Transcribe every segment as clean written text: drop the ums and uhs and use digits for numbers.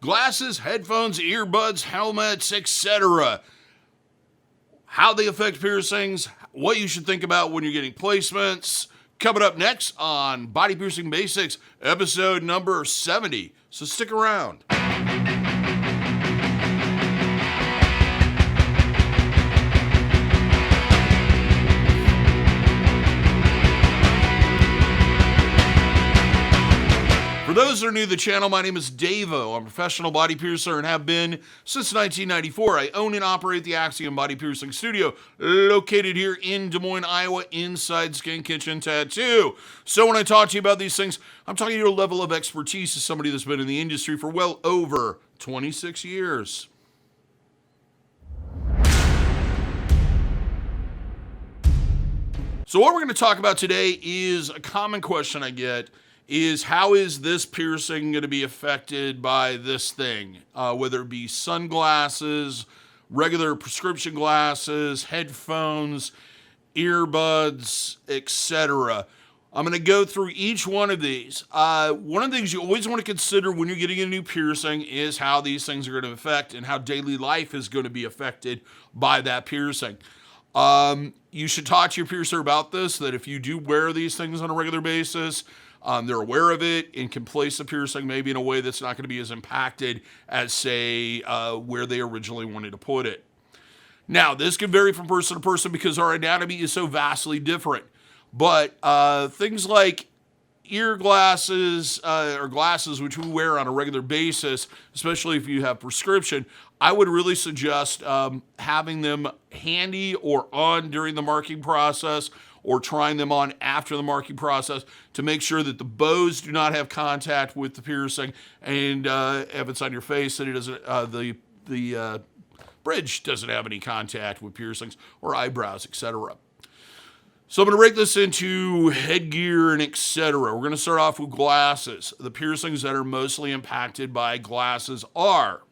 Glasses, headphones, earbuds, helmets, etc. How they affect piercings, what you should think about when you're getting placements. Coming up next on Body Piercing Basics, episode number 70. So stick around. For those that are new to the channel, my name is DaVo. I'm a professional body piercer and have been since 1994. I own and operate the Axiom Body Piercing Studio, located here in Des Moines, Iowa, inside Skin Kitchen Tattoo. So when I talk to you about these things, I'm talking to your level of expertise as somebody that's been in the industry for well over 26 years. So what we're going to talk about today is a common question I get is how is this piercing going to be affected by this thing? Whether it be sunglasses, regular prescription glasses, headphones, earbuds, etc. I'm going to go through each one of these. One of the things you always want to consider when you're getting a new piercing is how these things are going to affect and how daily life is going to be affected by that piercing. You should talk to your piercer about this, that if you do wear these things on a regular basis, they're aware of it and can place the piercing maybe in a way that's not going to be as impacted as, say, where they originally wanted to put it. Now, this can vary from person to person because our anatomy is so vastly different. But things like ear glasses or glasses which we wear on a regular basis, especially if you have prescription, I would really suggest having them handy or on during the marking process, or trying them on after the marking process to make sure that the bows do not have contact with the piercing, and if it's on your face, that it doesn't, the bridge doesn't have any contact with piercings or eyebrows, etc. So I'm going to break this into headgear and etc. We're going to start off with glasses. The piercings that are mostly impacted by glasses are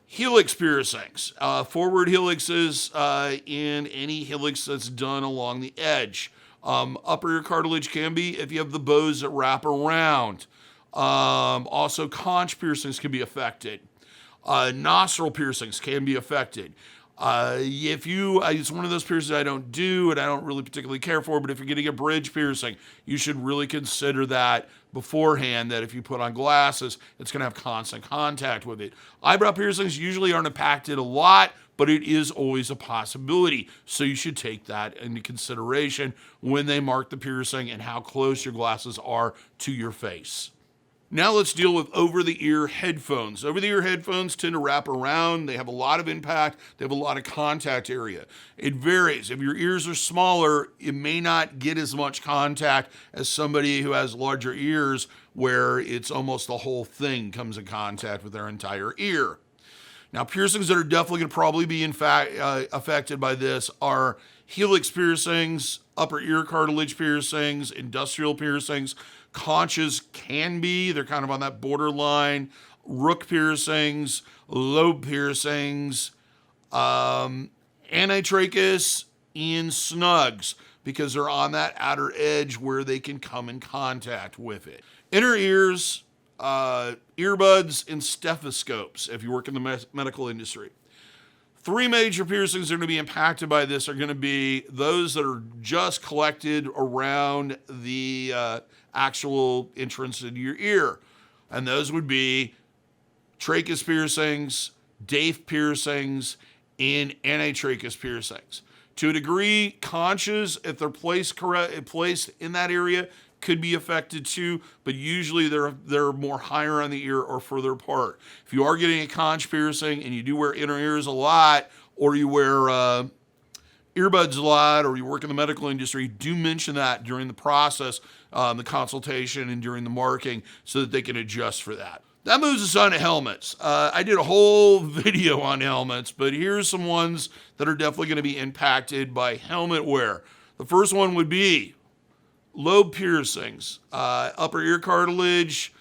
Helix piercings, forward helixes in any helix that's done along the edge. Upper ear cartilage can be if you have the bows that wrap around. Also, conch piercings can be affected. Nostril piercings can be affected. It's one of those piercings I don't do and I don't really particularly care for, but if you're getting a bridge piercing, you should really consider that beforehand, that if you put on glasses, it's going to have constant contact with it. Eyebrow piercings usually aren't impacted a lot, but it is always a possibility. So you should take that into consideration when they mark the piercing and how close your glasses are to your face. Now let's deal with over-the-ear headphones. Over-the-ear headphones tend to wrap around. They have a lot of impact. They have a lot of contact area. It varies. If your ears are smaller, it may not get as much contact as somebody who has larger ears, where it's almost the whole thing comes in contact with their entire ear. Now, piercings that are definitely going to probably be affected by this are helix piercings, upper ear cartilage piercings, industrial piercings. Conches can be, they're kind of on that borderline. Rook piercings, lobe piercings, antitrachus, and snugs, because they're on that outer edge where they can come in contact with it. Inner ears, earbuds, and stethoscopes if you work in the medical industry. Three major piercings that are going to be impacted by this are going to be those that are just collected around the actual entrance into your ear. And those would be trachus piercings, DaVo piercings, and antitrachus piercings. To a degree, conches, if they're placed in that area, could be affected too, but usually they're more higher on the ear or further apart. If you are getting a conch piercing and you do wear inner ears a lot, or you wear earbuds a lot, or you work in the medical industry, do mention that during the process, the consultation and during the marking, so that they can adjust for that. That moves us on to helmets. I did a whole video on helmets, but here's some ones that are definitely going to be impacted by helmet wear. The first one would be lobe piercings, upper ear cartilage,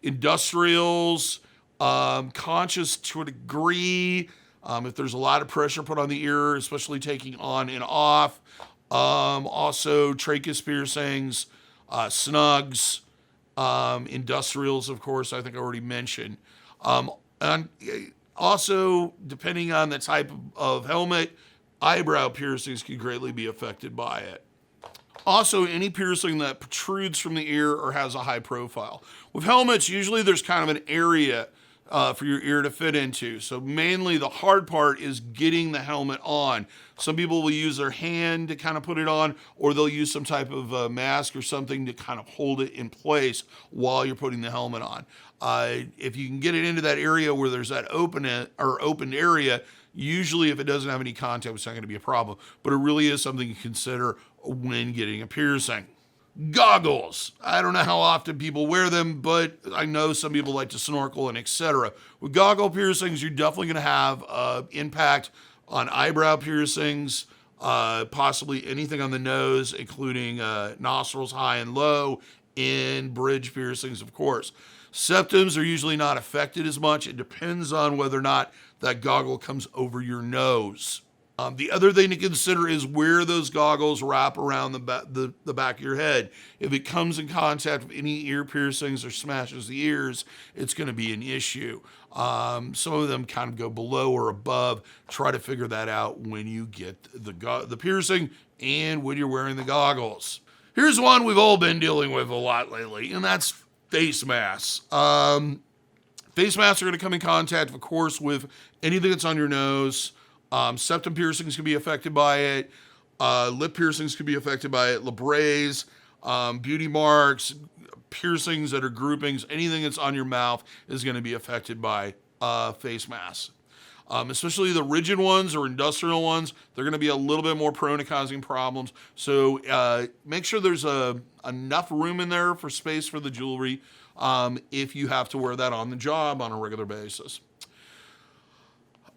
industrials, conches to a degree. If there's a lot of pressure put on the ear, especially taking on and off. Also trachus piercings, snugs, Industrials, of course, I think I already mentioned. And also, depending on the type of helmet, eyebrow piercings can greatly be affected by it. Also, any piercing that protrudes from the ear or has a high profile. With helmets, usually there's kind of an area for your ear to fit into. So mainly the hard part is getting the helmet on. Some people will use their hand to kind of put it on, or they'll use some type of mask or something to kind of hold it in place while you're putting the helmet on. If you can get it into that area where there's that open area, usually if it doesn't have any contact, it's not going to be a problem. But it really is something to consider when getting a piercing. Goggles. I don't know how often people wear them, but I know some people like to snorkel and etc. With goggle piercings, you're definitely going to have impact on eyebrow piercings, possibly anything on the nose, including nostrils high and low, and bridge piercings, of course. Septums are usually not affected as much. It depends on whether or not that goggle comes over your nose. The other thing to consider is where those goggles wrap around the back of your head. If it comes in contact with any ear piercings or smashes the ears, it's going to be an issue. Some of them kind of go below or above. Try to figure that out when you get the piercing and when you're wearing the goggles. Here's one we've all been dealing with a lot lately, and that's face masks. Face masks are going to come in contact, of course, with anything that's on your nose. Septum piercings can be affected by it. Lip piercings can be affected by it. Labres, beauty marks, piercings that are groupings, anything that's on your mouth is going to be affected by face masks. Especially the rigid ones or industrial ones, they're going to be a little bit more prone to causing problems. So make sure there's enough room in there for space for the jewelry if you have to wear that on the job on a regular basis.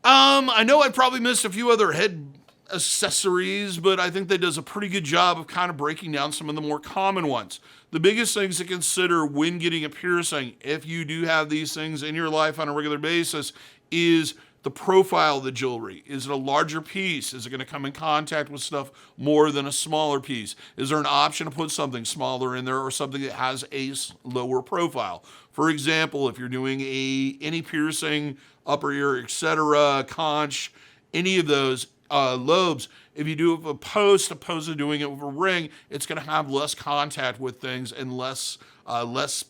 I know I probably missed a few other head accessories, but I think that does a pretty good job of kind of breaking down some of the more common ones. The biggest things to consider when getting a piercing, if you do have these things in your life on a regular basis, is the profile of the jewelry. Is it a larger piece? Is it going to come in contact with stuff more than a smaller piece? Is there an option to put something smaller in there or something that has a lower profile? For example, if you're doing any piercing, upper ear, etc., conch, any of those lobes, if you do it with a post opposed to doing it with a ring, it's going to have less contact with things and less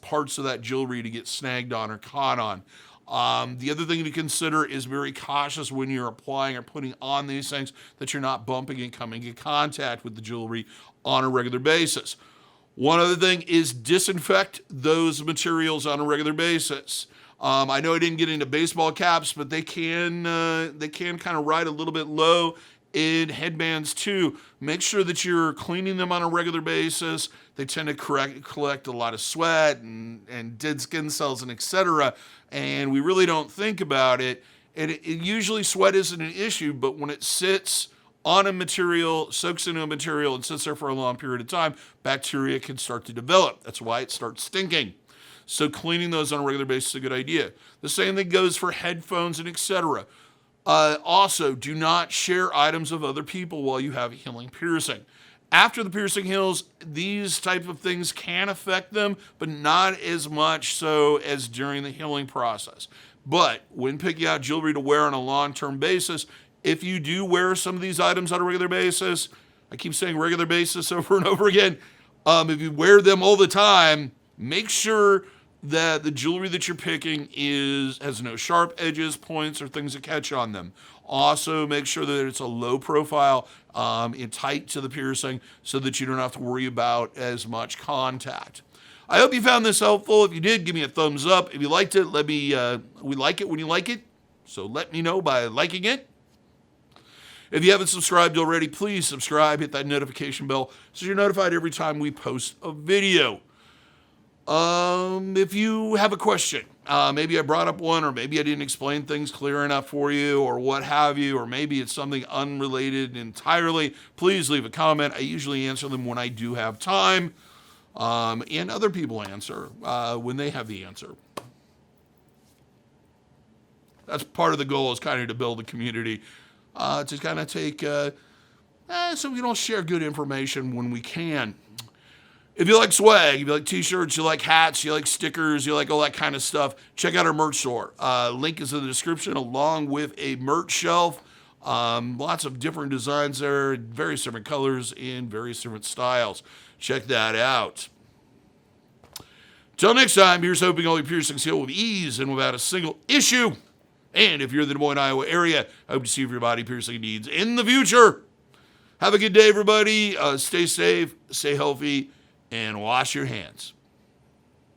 parts of that jewelry to get snagged on or caught on. The other thing to consider is very cautious when you're applying or putting on these things that you're not bumping and coming in contact with the jewelry on a regular basis. One other thing is disinfect those materials on a regular basis. I know I didn't get into baseball caps, but they can kind of ride a little bit low in headbands too. Make sure that you're cleaning them on a regular basis. They tend to collect a lot of sweat and dead skin cells and etc. And we really don't think about it. And usually sweat isn't an issue, but when it sits on a material, soaks into a material, and sits there for a long period of time, bacteria can start to develop. That's why it starts stinking. So cleaning those on a regular basis is a good idea. The same thing goes for headphones and etc. Also, do not share items of other people while you have a healing piercing. After the piercing heals, these type of things can affect them, but not as much so as during the healing process. But when picking out jewelry to wear on a long-term basis, if you do wear some of these items on a regular basis, I keep saying regular basis over and over again, if you wear them all the time, make sure that the jewelry that you're picking has no sharp edges, points, or things that catch on them. Also, make sure that it's a low profile and tight to the piercing so that you don't have to worry about as much contact. I hope you found this helpful. If you did, give me a thumbs up. If you liked it, we like it when you like it, so let me know by liking it. If you haven't subscribed already, please subscribe, hit that notification bell so you're notified every time we post a video. If you have a question, maybe I brought up one, or maybe I didn't explain things clear enough for you, or what have you, or maybe it's something unrelated entirely, please leave a comment. I usually answer them when I do have time, and other people answer when they have the answer. That's part of the goal, is kind of to build a community, to kind of take, so we don't share good information when we can. If you like swag, if you like t-shirts, you like hats, you like stickers, you like all that kind of stuff, check out our merch store. Link is in the description along with a merch shelf. Lots of different designs there, various different colors in various different styles. Check that out. Till next time, here's hoping all your piercings heal with ease and without a single issue. And if you're in the Des Moines, Iowa area, I hope to see your body piercing needs in the future. Have a good day, everybody. Stay safe, stay healthy, and wash your hands.